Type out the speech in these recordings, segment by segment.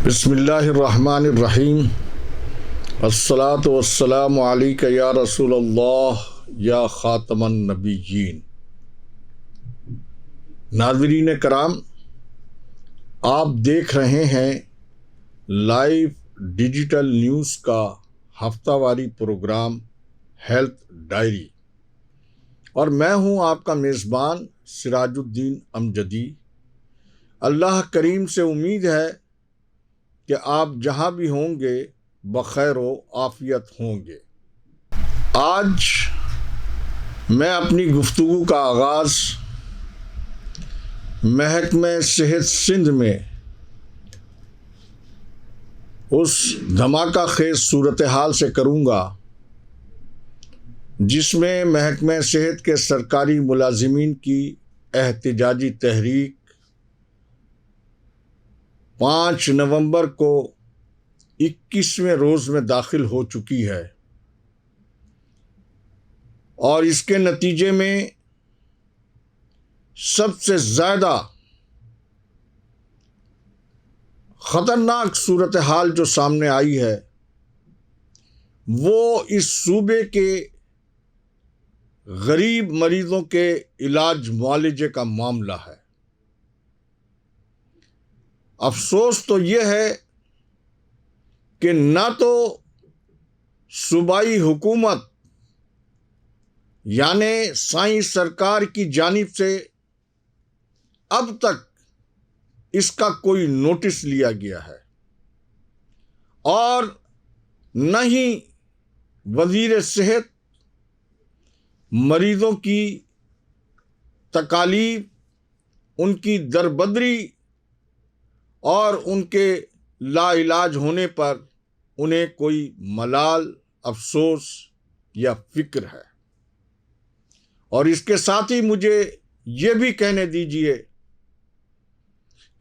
بسم اللہ الرحمن الرحیم الصلاۃ والسلام علیک یا رسول اللہ یا خاتم النبیین۔ ناظرین کرام، آپ دیکھ رہے ہیں لائیو ڈیجیٹل نیوز کا ہفتہ واری پروگرام ہیلتھ ڈائری، اور میں ہوں آپ کا میزبان سراج الدین امجدی۔ اللہ کریم سے امید ہے کہ آپ جہاں بھی ہوں گے بخیر و عافیت ہوں گے۔ آج میں اپنی گفتگو کا آغاز محکمہ صحت سندھ میں اس دھماکہ خیز صورتحال سے کروں گا جس میں محکمہ صحت کے سرکاری ملازمین کی احتجاجی تحریک 5 نومبر کو 21ویں روز میں داخل ہو چکی ہے، اور اس کے نتیجے میں سب سے زیادہ خطرناک صورتحال جو سامنے آئی ہے وہ اس صوبے کے غریب مریضوں کے علاج معالجے کا معاملہ ہے۔ افسوس تو یہ ہے کہ نہ تو صوبائی حکومت یعنی سائیں سرکار کی جانب سے اب تک اس کا کوئی نوٹس لیا گیا ہے، اور نہ ہی وزیر صحت مریضوں کی تکالیف، ان کی دربدری اور ان کے لا علاج ہونے پر انہیں کوئی ملال، افسوس یا فکر ہے۔ اور اس کے ساتھ ہی مجھے یہ بھی کہنے دیجیے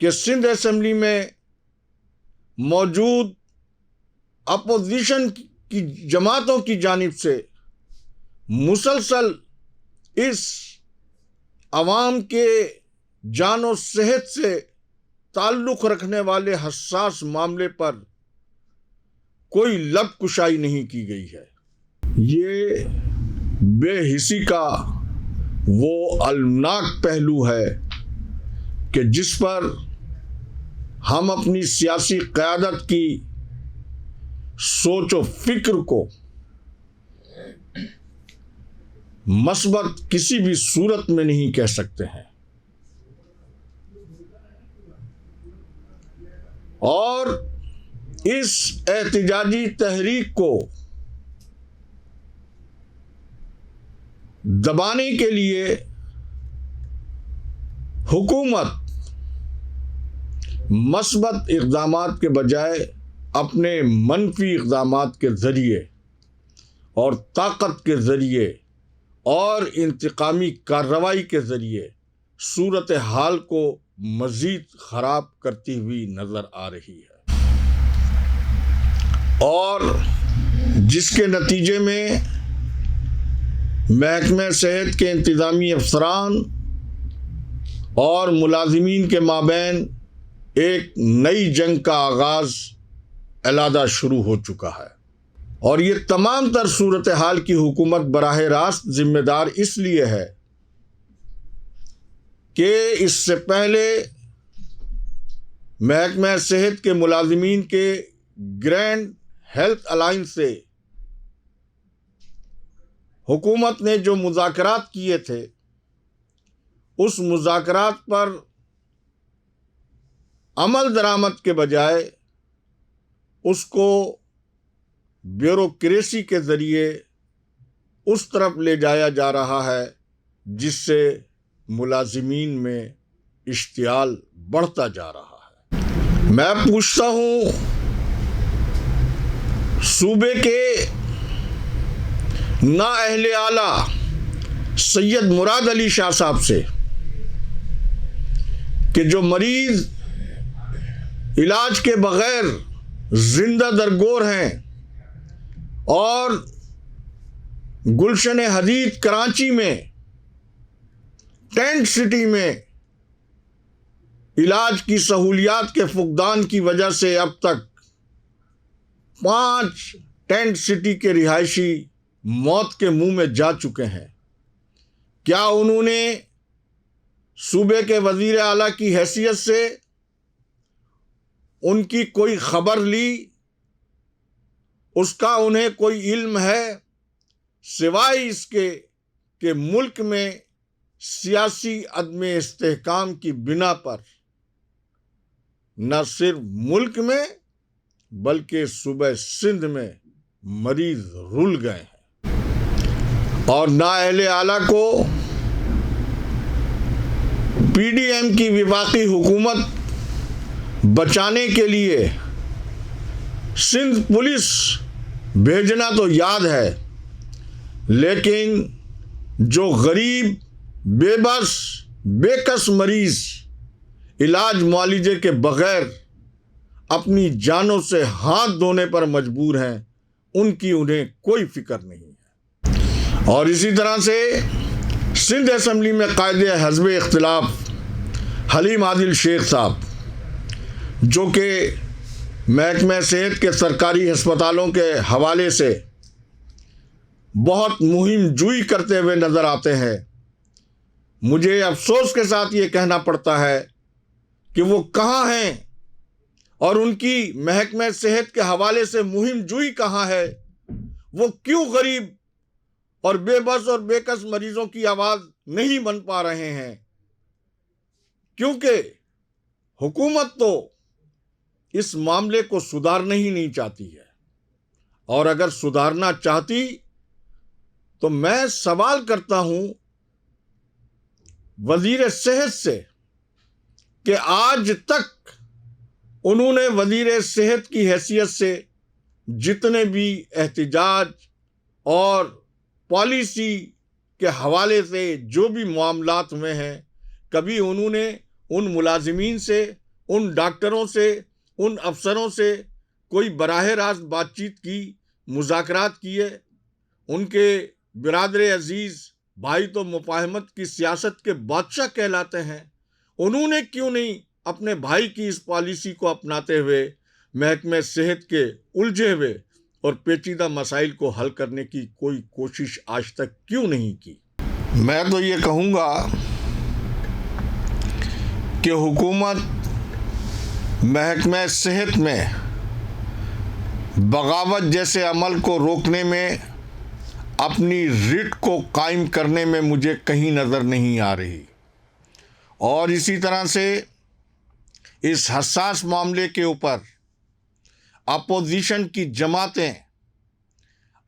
کہ سندھ اسمبلی میں موجود اپوزیشن کی جماعتوں کی جانب سے مسلسل اس عوام کے جان و صحت سے تعلق رکھنے والے حساس معاملے پر کوئی لب کشائی نہیں کی گئی ہے۔ یہ بے حسی کا وہ المناک پہلو ہے کہ جس پر ہم اپنی سیاسی قیادت کی سوچ و فکر کو مثبت کسی بھی صورت میں نہیں کہہ سکتے ہیں، اور اس احتجاجی تحریک کو دبانے کے لیے حکومت مثبت اقدامات کے بجائے اپنے منفی اقدامات کے ذریعے اور طاقت کے ذریعے اور انتقامی کارروائی کے ذریعے صورتحال کو مزید خراب کرتی ہوئی نظر آ رہی ہے، اور جس کے نتیجے میں محکمہ صحت کے انتظامی افسران اور ملازمین کے مابین ایک نئی جنگ کا آغاز علیحدہ شروع ہو چکا ہے۔ اور یہ تمام تر صورتحال کی حکومت براہ راست ذمہ دار اس لیے ہے کہ اس سے پہلے محکمہ صحت کے ملازمین کے گرینڈ ہیلتھ الائنس سے حکومت نے جو مذاکرات کیے تھے، اس مذاکرات پر عمل درآمد کے بجائے اس کو بیوروکریسی کے ذریعے اس طرف لے جایا جا رہا ہے جس سے ملازمین میں اشتعال بڑھتا جا رہا ہے۔ میں پوچھتا ہوں صوبے کے نااہل اعلیٰ سید مراد علی شاہ صاحب سے کہ جو مریض علاج کے بغیر زندہ درگور ہیں، اور گلشن حدید کراچی میں ٹینٹ سٹی میں علاج کی سہولیات کے فقدان کی وجہ سے اب تک 5 ٹینٹ سٹی کے رہائشی موت کے منہ میں جا چکے ہیں۔ کیا انہوں نے صوبے کے وزیر اعلیٰ کی حیثیت سے ان کی کوئی خبر لی؟ اس کا انہیں کوئی علم ہے سوائے اس کے کہ ملک میں سیاسی عدم استحکام کی بنا پر نہ صرف ملک میں بلکہ صوبہ سندھ میں مریض رل گئے ہیں، اور نااہل اعلیٰ کو پی ڈی ایم کی وفاقی حکومت بچانے کے لیے سندھ پولیس بھیجنا تو یاد ہے، لیکن جو غریب، بے بس، بے کس مریض علاج معالجے کے بغیر اپنی جانوں سے ہاتھ دھونے پر مجبور ہیں، ان کی انہیں کوئی فکر نہیں ہے۔ اور اسی طرح سے سندھ اسمبلی میں قائد حزب اختلاف حلیم عادل شیخ صاحب، جو کہ محکمہ صحت کے سرکاری ہسپتالوں کے حوالے سے بہت مہم جوئی کرتے ہوئے نظر آتے ہیں، مجھے افسوس کے ساتھ یہ کہنا پڑتا ہے کہ وہ کہاں ہیں اور ان کی محکمہ صحت کے حوالے سے مہم جوئی کہاں ہے؟ وہ کیوں غریب اور بے بس اور بے کس مریضوں کی آواز نہیں بن پا رہے ہیں؟ کیونکہ حکومت تو اس معاملے کو سدھارنا ہی نہیں چاہتی ہے، اور اگر سدھارنا چاہتی تو میں سوال کرتا ہوں وزیر صحت سے کہ آج تک انہوں نے وزیر صحت کی حیثیت سے جتنے بھی احتجاج اور پالیسی کے حوالے سے جو بھی معاملات ہوئے ہیں، کبھی انہوں نے ان ملازمین سے، ان ڈاکٹروں سے، ان افسروں سے کوئی براہ راست بات چیت کی، مذاکرات کیے؟ ان کے برادر عزیز بھائی تو مفاہمت کی سیاست کے بادشاہ کہلاتے ہیں، انہوں نے کیوں نہیں اپنے بھائی کی اس پالیسی کو اپناتے ہوئے محکمہ صحت کے الجھے ہوئے اور پیچیدہ مسائل کو حل کرنے کی کوئی کوشش آج تک کیوں نہیں کی؟ میں تو یہ کہوں گا کہ حکومت محکمہ صحت میں بغاوت جیسے عمل کو روکنے میں، اپنی رٹ کو قائم کرنے میں مجھے کہیں نظر نہیں آ رہی، اور اسی طرح سے اس حساس معاملے کے اوپر اپوزیشن کی جماعتیں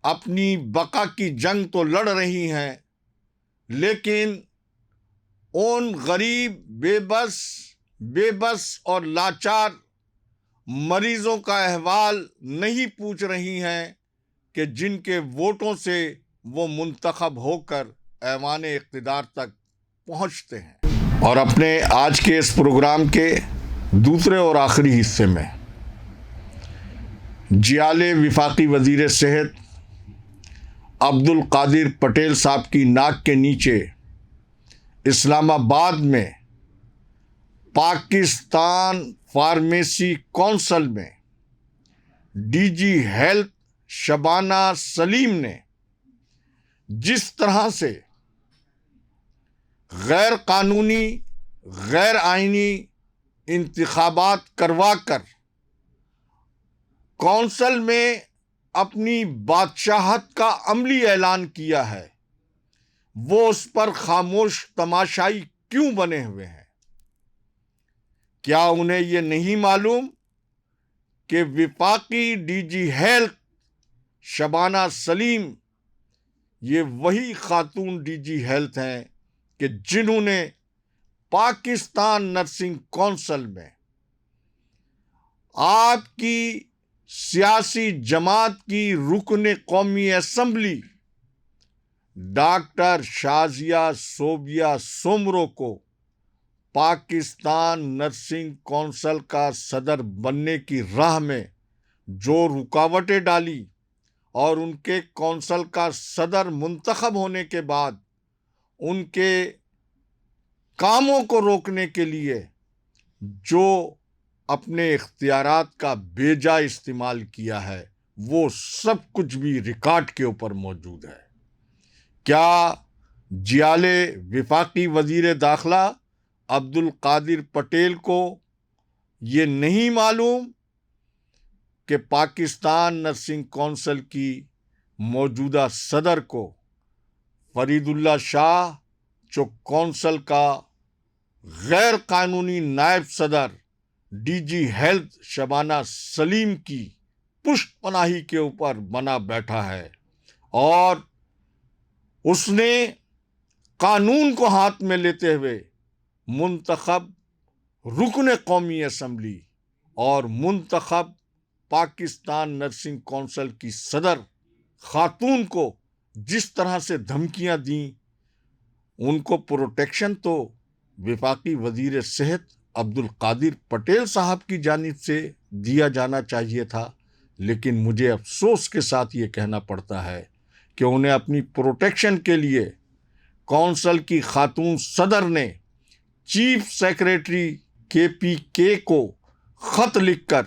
اپنی بقا کی جنگ تو لڑ رہی ہیں، لیکن ان غریب، بے بس اور لاچار مریضوں کا احوال نہیں پوچھ رہی ہیں کہ جن کے ووٹوں سے وہ منتخب ہو کر ایوان اقتدار تک پہنچتے ہیں۔ اور اپنے آج کے اس پروگرام کے دوسرے اور آخری حصے میں جیالے وفاقی وزیر صحت عبدالقادر پٹیل صاحب کی ناک کے نیچے اسلام آباد میں پاکستان فارمیسی کونسل میں ڈی جی ہیلتھ شبانہ سلیم نے جس طرح سے غیر قانونی، غیر آئینی انتخابات کروا کر کونسل میں اپنی بادشاہت کا عملی اعلان کیا ہے، وہ اس پر خاموش تماشائی کیوں بنے ہوئے ہیں؟ کیا انہیں یہ نہیں معلوم کہ وفاقی ڈی جی ہیلتھ شبانہ سلیم یہ وہی خاتون ڈی جی ہیلتھ ہیں کہ جنہوں نے پاکستان نرسنگ کونسل میں آپ کی سیاسی جماعت کی رکن قومی اسمبلی ڈاکٹر شازیہ صوبیہ سومرو کو پاکستان نرسنگ کونسل کا صدر بننے کی راہ میں جو رکاوٹیں ڈالی، اور ان کے کونسل کا صدر منتخب ہونے کے بعد ان کے کاموں کو روکنے کے لیے جو اپنے اختیارات کا بیجا استعمال کیا ہے وہ سب کچھ بھی ریکارڈ کے اوپر موجود ہے۔ کیا جیالے وفاقی وزیر داخلہ عبدالقادر پٹیل کو یہ نہیں معلوم کہ پاکستان نرسنگ کونسل کی موجودہ صدر کو فرید اللہ شاہ، جو کونسل کا غیر قانونی نائب صدر ڈی جی ہیلتھ شبانہ سلیم کی پشت پناہی کے اوپر بنا بیٹھا ہے، اور اس نے قانون کو ہاتھ میں لیتے ہوئے منتخب رکن قومی اسمبلی اور منتخب پاکستان نرسنگ کونسل کی صدر خاتون کو جس طرح سے دھمکیاں دیں، ان کو پروٹیکشن تو وفاقی وزیر صحت عبدالقادر پٹیل صاحب کی جانب سے دیا جانا چاہیے تھا، لیکن مجھے افسوس کے ساتھ یہ کہنا پڑتا ہے کہ انہیں اپنی پروٹیکشن کے لیے کونسل کی خاتون صدر نے چیف سیکریٹری کے پی کے کو خط لکھ کر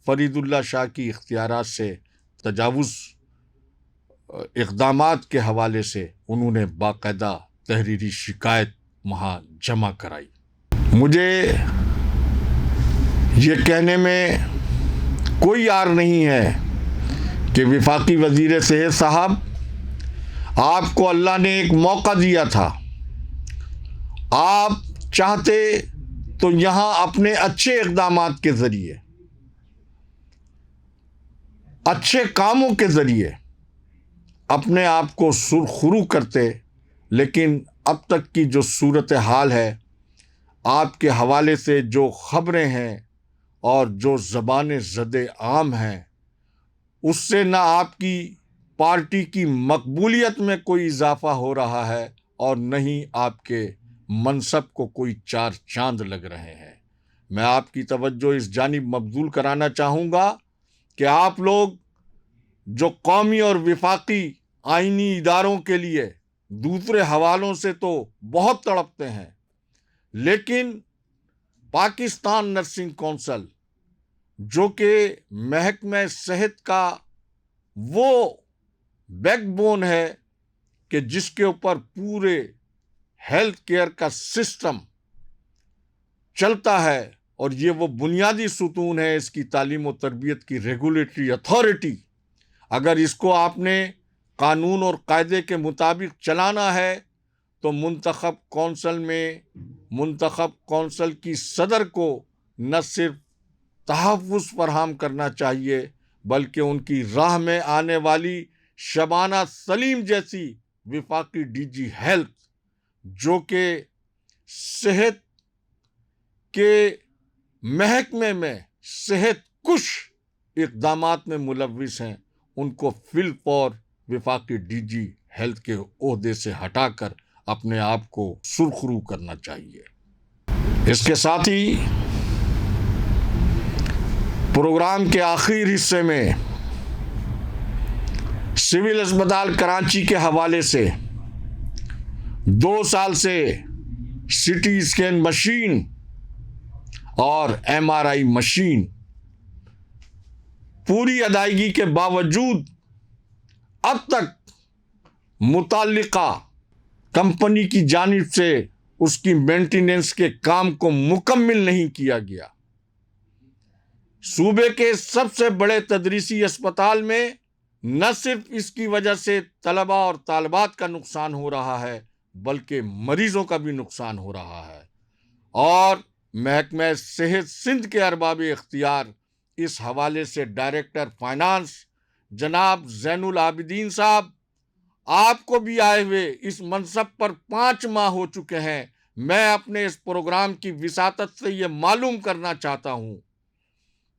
فرید اللہ شاہ کی اختیارات سے تجاوز اقدامات کے حوالے سے انہوں نے باقاعدہ تحریری شکایت وہاں جمع کرائی۔ مجھے یہ کہنے میں کوئی عار نہیں ہے کہ وفاقی وزیر صحت صاحب، آپ کو اللہ نے ایک موقع دیا تھا، آپ چاہتے تو یہاں اپنے اچھے اقدامات کے ذریعے، اچھے کاموں کے ذریعے اپنے آپ کو سرخرو کرتے، لیکن اب تک کی جو صورتحال ہے، آپ کے حوالے سے جو خبریں ہیں اور جو زبان زد عام ہیں، اس سے نہ آپ کی پارٹی کی مقبولیت میں کوئی اضافہ ہو رہا ہے اور نہ ہی آپ کے منصب کو کوئی چار چاند لگ رہے ہیں۔ میں آپ کی توجہ اس جانب مبذول کرانا چاہوں گا کہ آپ لوگ جو قومی اور وفاقی آئینی اداروں کے لیے دوسرے حوالوں سے تو بہت تڑپتے ہیں، لیکن پاکستان نرسنگ کونسل جو کہ محکمہ صحت کا وہ بیک بون ہے کہ جس کے اوپر پورے ہیلتھ کیئر کا سسٹم چلتا ہے، اور یہ وہ بنیادی ستون ہے اس کی تعلیم و تربیت کی ریگولیٹری اتھارٹی، اگر اس کو آپ نے قانون اور قاعدے کے مطابق چلانا ہے تو منتخب کونسل کی صدر کو نہ صرف تحفظ فراہم کرنا چاہیے، بلکہ ان کی راہ میں آنے والی شبانہ سلیم جیسی وفاقی ڈی جی ہیلتھ، جو کہ صحت کے محکمے میں صحت کش اقدامات میں ملوث ہیں، ان کو فی الفور وفاقی ڈی جی ہیلتھ کے عہدے سے ہٹا کر اپنے آپ کو سرخرو کرنا چاہیے۔ اس کے ساتھ ہی پروگرام کے آخری حصے میں سول اسپتال کراچی کے حوالے سے 2 سال سے سی ٹی اسکین مشین اور ایم آر آئی مشین پوری ادائیگی کے باوجود اب تک متعلقہ کمپنی کی جانب سے اس کی مینٹیننس کے کام کو مکمل نہیں کیا گیا۔ صوبے کے سب سے بڑے تدریسی اسپتال میں نہ صرف اس کی وجہ سے طلباء اور طالبات کا نقصان ہو رہا ہے، بلکہ مریضوں کا بھی نقصان ہو رہا ہے، اور محکمہ صحت سندھ کے ارباب اختیار اس حوالے سے ڈائریکٹر فائنانس جناب زین العابدین صاحب، آپ کو بھی آئے ہوئے اس منصب پر 5 ماہ ہو چکے ہیں۔ میں اپنے اس پروگرام کی وساطت سے یہ معلوم کرنا چاہتا ہوں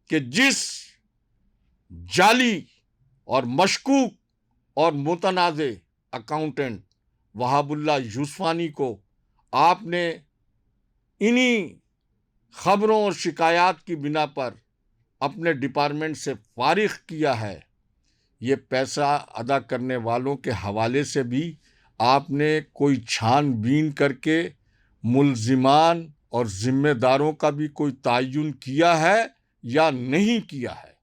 کہ جس جعلی اور مشکوک اور متنازع اکاؤنٹنٹ وہاب اللہ یوسفانی کو آپ نے انہی خبروں اور شکایات کی بنا پر اپنے ڈپارٹمنٹ سے فارغ کیا ہے، یہ پیسہ ادا کرنے والوں کے حوالے سے بھی آپ نے کوئی چھان بین کر کے ملزمان اور ذمہ داروں کا بھی کوئی تعین کیا ہے یا نہیں کیا ہے؟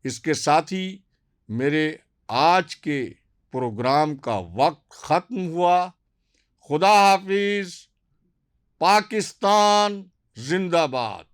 اس کے ساتھ ہی میرے آج کے پروگرام کا وقت ختم ہوا۔ خدا حافظ۔ پاکستان زندہ باد۔